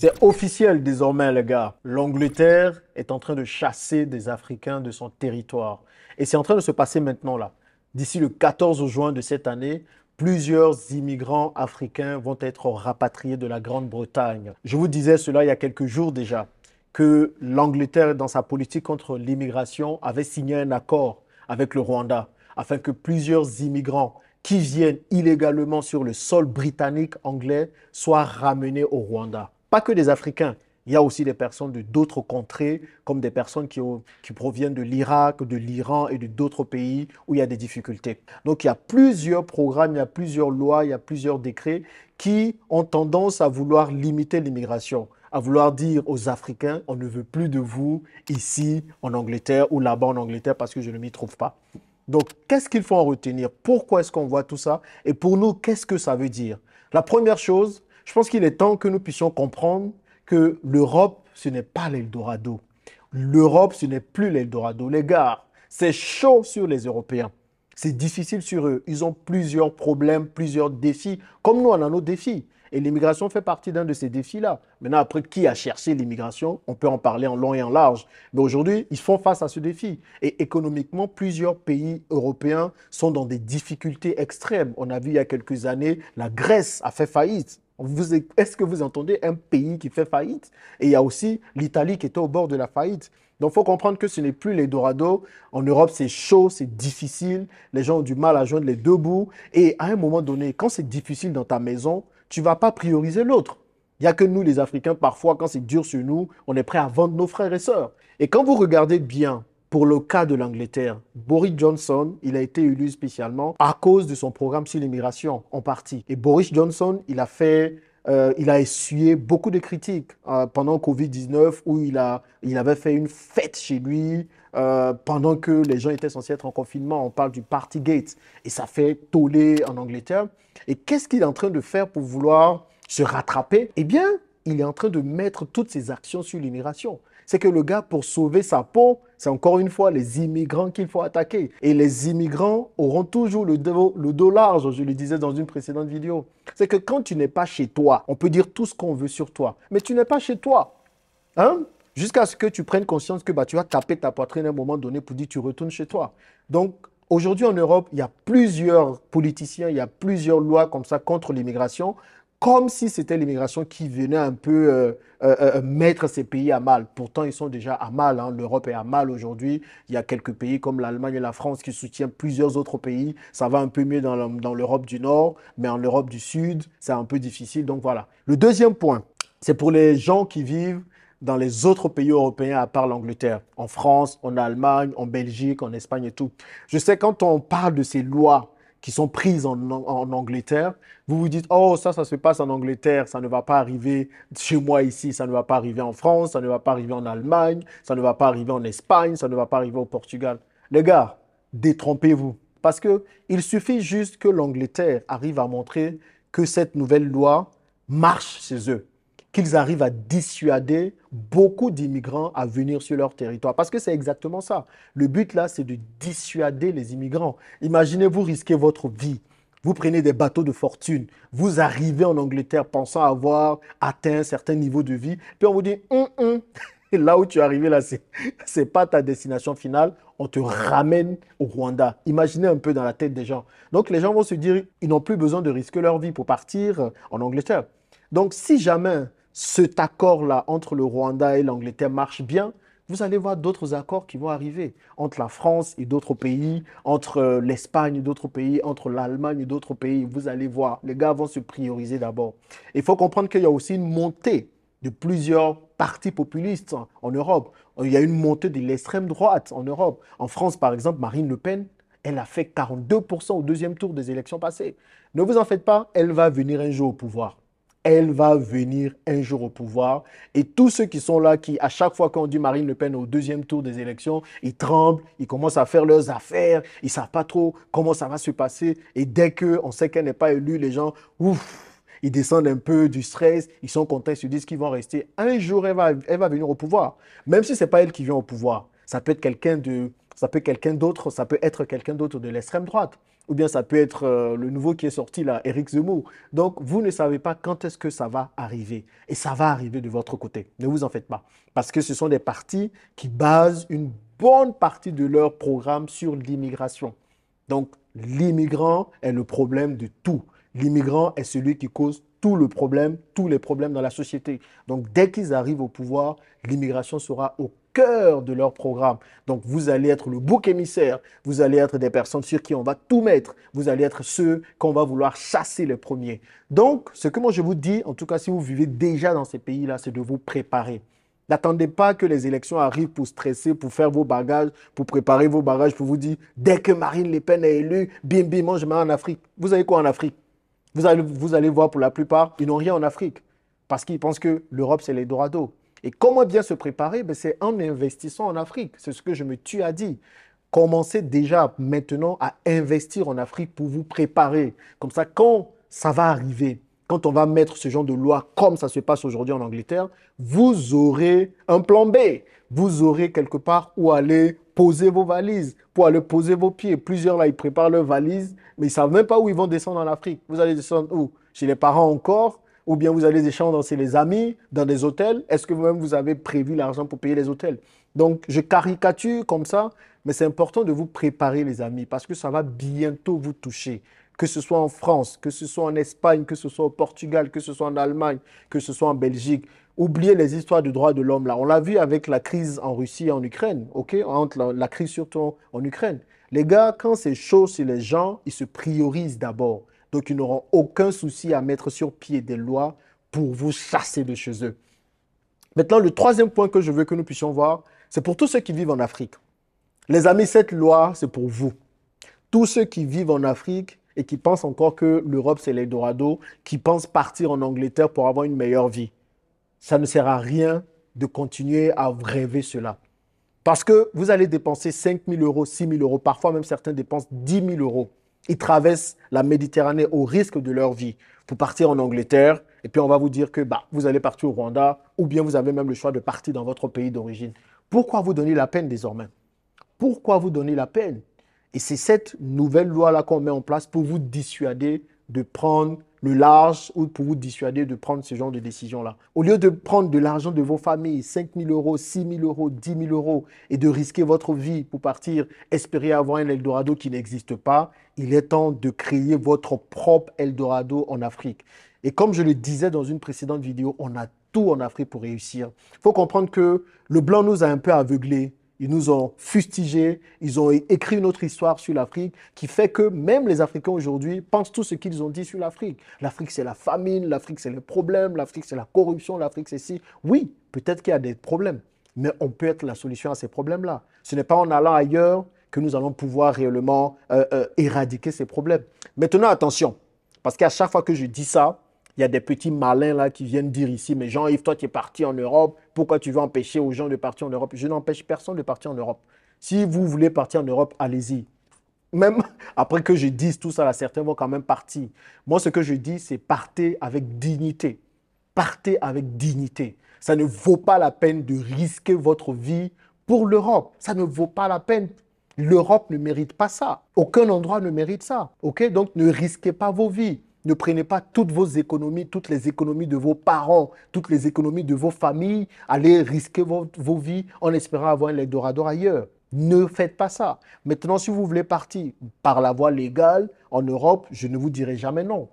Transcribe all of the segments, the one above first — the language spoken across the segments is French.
C'est officiel désormais, les gars. L'Angleterre est en train de chasser des Africains de son territoire. Et c'est en train de se passer maintenant, là. D'ici le 14 juin de cette année, plusieurs immigrants africains vont être rapatriés de la Grande-Bretagne. Je vous disais cela il y a quelques jours déjà, que l'Angleterre, dans sa politique contre l'immigration, avait signé un accord avec le Rwanda afin que plusieurs immigrants qui viennent illégalement sur le sol britannique anglais soient ramenés au Rwanda. Pas que des Africains, il y a aussi des personnes de d'autres contrées, comme des personnes qui proviennent de l'Irak, de l'Iran et de d'autres pays où il y a des difficultés. Donc il y a plusieurs programmes, il y a plusieurs lois, il y a plusieurs décrets qui ont tendance à vouloir limiter l'immigration, à vouloir dire aux Africains, on ne veut plus de vous ici en Angleterre ou là-bas en Angleterre parce que je ne m'y trouve pas. Donc, qu'est-ce qu'il faut en retenir? Pourquoi est-ce qu'on voit tout ça? Et pour nous, qu'est-ce que ça veut dire? La première chose, je pense qu'il est temps que nous puissions comprendre que l'Europe, ce n'est pas l'Eldorado. L'Europe, ce n'est plus l'Eldorado. Les gars, c'est chaud sur les Européens. C'est difficile sur eux. Ils ont plusieurs problèmes, plusieurs défis, comme nous, on a nos défis. Et l'immigration fait partie d'un de ces défis-là. Maintenant, après, qui a cherché l'immigration? On peut en parler en long et en large. Mais aujourd'hui, ils font face à ce défi. Et économiquement, plusieurs pays européens sont dans des difficultés extrêmes. On a vu il y a quelques années, la Grèce a fait faillite. Est-ce que vous entendez un pays qui fait faillite? Et il y a aussi l'Italie qui était au bord de la faillite. Donc, il faut comprendre que ce n'est plus l'Eldorado. En Europe, c'est chaud, c'est difficile. Les gens ont du mal à joindre les deux bouts. Et à un moment donné, quand c'est difficile dans ta maison, tu ne vas pas prioriser l'autre. Il n'y a que nous, les Africains, parfois, quand c'est dur sur nous, on est prêt à vendre nos frères et sœurs. Et quand vous regardez bien, pour le cas de l'Angleterre, Boris Johnson, il a été élu spécialement à cause de son programme sur l'immigration, en partie. Et Boris Johnson, il a essuyé beaucoup de critiques pendant le Covid-19 où il avait fait une fête chez lui pendant que les gens étaient censés être en confinement. On parle du Partygate et ça fait toller en Angleterre. Et qu'est-ce qu'il est en train de faire pour vouloir se rattraper? Eh bien, il est en train de mettre toutes ses actions sur l'immigration. C'est que le gars, pour sauver sa peau, c'est encore une fois les immigrants qu'il faut attaquer. Et les immigrants auront toujours le dos large, je le disais dans une précédente vidéo. C'est que quand tu n'es pas chez toi, on peut dire tout ce qu'on veut sur toi, mais tu n'es pas chez toi. Hein? Jusqu'à ce que tu prennes conscience que tu vas taper ta poitrine à un moment donné pour dire tu retournes chez toi. Donc, aujourd'hui en Europe, il y a plusieurs politiciens, il y a plusieurs lois comme ça contre l'immigration, comme si c'était l'immigration qui venait un peu mettre ces pays à mal. Pourtant, ils sont déjà à mal. Hein. L'Europe est à mal aujourd'hui. Il y a quelques pays comme l'Allemagne et la France qui soutiennent plusieurs autres pays. Ça va un peu mieux dans l'Europe du Nord, mais en Europe du Sud, c'est un peu difficile. Donc voilà. Le deuxième point, c'est pour les gens qui vivent dans les autres pays européens à part l'Angleterre, en France, en Allemagne, en Belgique, en Espagne et tout. Je sais quand on parle de ces lois qui sont prises en Angleterre, vous vous dites, oh, ça se passe en Angleterre, ça ne va pas arriver chez moi ici, ça ne va pas arriver en France, ça ne va pas arriver en Allemagne, ça ne va pas arriver en Espagne, ça ne va pas arriver au Portugal. Les gars, détrompez-vous. Parce qu'il suffit juste que l'Angleterre arrive à montrer que cette nouvelle loi marche chez eux, qu'ils arrivent à dissuader beaucoup d'immigrants à venir sur leur territoire. Parce que c'est exactement ça. Le but là, c'est de dissuader les immigrants. Imaginez, vous risquez votre vie. Vous prenez des bateaux de fortune. Vous arrivez en Angleterre pensant avoir atteint un certain niveau de vie. Puis on vous dit, Et là où tu es arrivé, là, c'est pas ta destination finale. On te ramène au Rwanda. Imaginez un peu dans la tête des gens. Donc les gens vont se dire, ils n'ont plus besoin de risquer leur vie pour partir en Angleterre. Donc si jamais cet accord-là entre le Rwanda et l'Angleterre marche bien, vous allez voir d'autres accords qui vont arriver entre la France et d'autres pays, entre l'Espagne et d'autres pays, entre l'Allemagne et d'autres pays. Vous allez voir, les gars vont se prioriser d'abord. Il faut comprendre qu'il y a aussi une montée de plusieurs partis populistes en Europe. Il y a une montée de l'extrême droite en Europe. En France, par exemple, Marine Le Pen, elle a fait 42% au deuxième tour des élections passées. Ne vous en faites pas, elle va venir un jour au pouvoir. Elle va venir un jour au pouvoir. Et tous ceux qui sont là, qui, à chaque fois qu'on dit Marine Le Pen au deuxième tour des élections, ils tremblent, ils commencent à faire leurs affaires, ils ne savent pas trop comment ça va se passer. Et dès qu'on sait qu'elle n'est pas élue, les gens, ouf, ils descendent un peu du stress, ils sont contents, ils se disent qu'ils vont rester. Un jour, elle va venir au pouvoir. Même si ce n'est pas elle qui vient au pouvoir. Ça peut être quelqu'un de ça peut quelqu'un d'autre, ça peut être quelqu'un d'autre de l'extrême droite. Ou bien ça peut être le nouveau qui est sorti là, Éric Zemmour. Donc, vous ne savez pas quand est-ce que ça va arriver. Et ça va arriver de votre côté. Ne vous en faites pas. Parce que ce sont des partis qui basent une bonne partie de leur programme sur l'immigration. Donc, l'immigrant est le problème de tout. L'immigrant est celui qui cause tout le problème, tous les problèmes dans la société. Donc, dès qu'ils arrivent au pouvoir, l'immigration sera au cœur de leur programme. Donc, vous allez être le bouc émissaire. Vous allez être des personnes sur qui on va tout mettre. Vous allez être ceux qu'on va vouloir chasser les premiers. Donc, ce que moi je vous dis, en tout cas si vous vivez déjà dans ces pays-là, c'est de vous préparer. N'attendez pas que les élections arrivent pour stresser, pour faire vos bagages, pour préparer vos bagages, pour vous dire, dès que Marine Le Pen est élue, bim, bim, moi je mets en Afrique. Vous avez quoi en Afrique? Vous allez voir pour la plupart, ils n'ont rien en Afrique. Parce qu'ils pensent que l'Europe, c'est l'Eldorado. Et comment bien se préparer? Ben, c'est en investissant en Afrique. C'est ce que je me tue à dire. Commencez déjà maintenant à investir en Afrique pour vous préparer. Comme ça, quand ça va arriver, quand on va mettre ce genre de loi comme ça se passe aujourd'hui en Angleterre, vous aurez un plan B. Vous aurez quelque part où aller poser vos valises, pour aller poser vos pieds. Plusieurs là, ils préparent leurs valises, mais ils ne savent même pas où ils vont descendre en Afrique. Vous allez descendre où? Chez les parents encore? Ou bien vous allez descendre chez les amis, dans des hôtels? Est-ce que vous-même vous avez prévu l'argent pour payer les hôtels? Donc, je caricature comme ça, mais c'est important de vous préparer, les amis, parce que ça va bientôt vous toucher. Que ce soit en France, que ce soit en Espagne, que ce soit au Portugal, que ce soit en Allemagne, que ce soit en Belgique. Oubliez les histoires du droit de l'homme là. On l'a vu avec la crise en Russie et en Ukraine, ok? Entre la crise surtout en Ukraine. Les gars, quand c'est chaud sur les gens, ils se priorisent d'abord. Donc, ils n'auront aucun souci à mettre sur pied des lois pour vous chasser de chez eux. Maintenant, le troisième point que je veux que nous puissions voir, c'est pour tous ceux qui vivent en Afrique. Les amis, cette loi, c'est pour vous. Tous ceux qui vivent en Afrique et qui pensent encore que l'Europe, c'est l'Eldorado, qui pensent partir en Angleterre pour avoir une meilleure vie, ça ne sert à rien de continuer à rêver cela. Parce que vous allez dépenser 5 000 euros, 6 000 euros, parfois même certains dépensent 10 000 euros. Ils traversent la Méditerranée au risque de leur vie pour partir en Angleterre. Et puis on va vous dire que vous allez partir au Rwanda ou bien vous avez même le choix de partir dans votre pays d'origine. Pourquoi vous donner la peine désormais? Pourquoi vous donner la peine? Et c'est cette nouvelle loi-là qu'on met en place pour vous dissuader de prendre le large ou pour vous dissuader de prendre ce genre de décision-là. Au lieu de prendre de l'argent de vos familles, 5 000 euros, 6 000 euros, 10 000 euros, et de risquer votre vie pour partir espérer avoir un Eldorado qui n'existe pas, il est temps de créer votre propre Eldorado en Afrique. Et comme je le disais dans une précédente vidéo, on a tout en Afrique pour réussir. Il faut comprendre que le blanc nous a un peu aveuglés. Ils nous ont fustigés, ils ont écrit une autre histoire sur l'Afrique qui fait que même les Africains aujourd'hui pensent tout ce qu'ils ont dit sur l'Afrique. L'Afrique, c'est la famine, l'Afrique, c'est les problèmes, l'Afrique, c'est la corruption, l'Afrique, c'est ci. Oui, peut-être qu'il y a des problèmes, mais on peut être la solution à ces problèmes-là. Ce n'est pas en allant ailleurs que nous allons pouvoir réellement éradiquer ces problèmes. Maintenant, attention, parce qu'à chaque fois que je dis ça, il y a des petits malins là qui viennent dire ici, mais Jean-Yves, toi, tu es parti en Europe, pourquoi tu veux empêcher aux gens de partir en Europe? Je n'empêche personne de partir en Europe. Si vous voulez partir en Europe, allez-y. Même après que je dise tout ça, là, certains vont quand même partir. Moi, ce que je dis, c'est partez avec dignité. Partez avec dignité. Ça ne vaut pas la peine de risquer votre vie pour l'Europe. Ça ne vaut pas la peine. L'Europe ne mérite pas ça. Aucun endroit ne mérite ça. OK? Donc, ne risquez pas vos vies. Ne prenez pas toutes vos économies, toutes les économies de vos parents, toutes les économies de vos familles, allez risquer vos vies en espérant avoir un Eldorado ailleurs. Ne faites pas ça. Maintenant, si vous voulez partir par la voie légale en Europe, je ne vous dirai jamais non.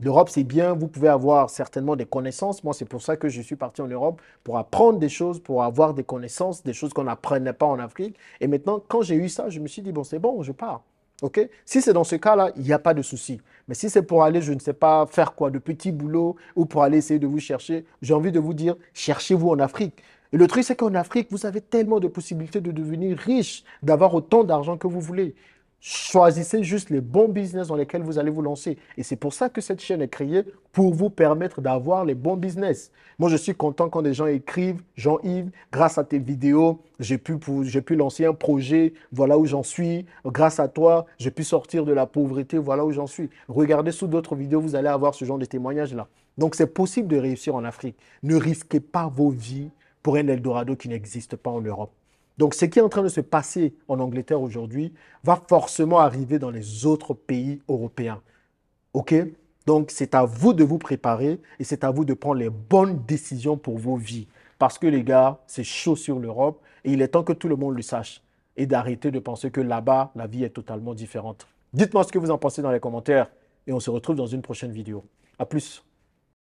L'Europe, c'est bien, vous pouvez avoir certainement des connaissances. Moi, c'est pour ça que je suis parti en Europe, pour apprendre des choses, pour avoir des connaissances, des choses qu'on n'apprenait pas en Afrique. Et maintenant, quand j'ai eu ça, je me suis dit, bon, c'est bon, je pars. OK? Si c'est dans ce cas-là, il n'y a pas de souci. Mais si c'est pour aller, je ne sais pas faire quoi, de petits boulots ou pour aller essayer de vous chercher, j'ai envie de vous dire, cherchez-vous en Afrique. Et le truc, c'est qu'en Afrique, vous avez tellement de possibilités de devenir riche, d'avoir autant d'argent que vous voulez. Choisissez juste les bons business dans lesquels vous allez vous lancer. Et c'est pour ça que cette chaîne est créée, pour vous permettre d'avoir les bons business. Moi, je suis content quand des gens écrivent, Jean-Yves, grâce à tes vidéos, j'ai pu lancer un projet, voilà où j'en suis. Grâce à toi, j'ai pu sortir de la pauvreté, voilà où j'en suis. Regardez sous d'autres vidéos, vous allez avoir ce genre de témoignages-là. Donc, c'est possible de réussir en Afrique. Ne risquez pas vos vies pour un Eldorado qui n'existe pas en Europe. Donc, ce qui est en train de se passer en Angleterre aujourd'hui va forcément arriver dans les autres pays européens. OK? Donc, c'est à vous de vous préparer et c'est à vous de prendre les bonnes décisions pour vos vies. Parce que les gars, c'est chaud sur l'Europe et il est temps que tout le monde le sache et d'arrêter de penser que là-bas, la vie est totalement différente. Dites-moi ce que vous en pensez dans les commentaires et on se retrouve dans une prochaine vidéo. À plus.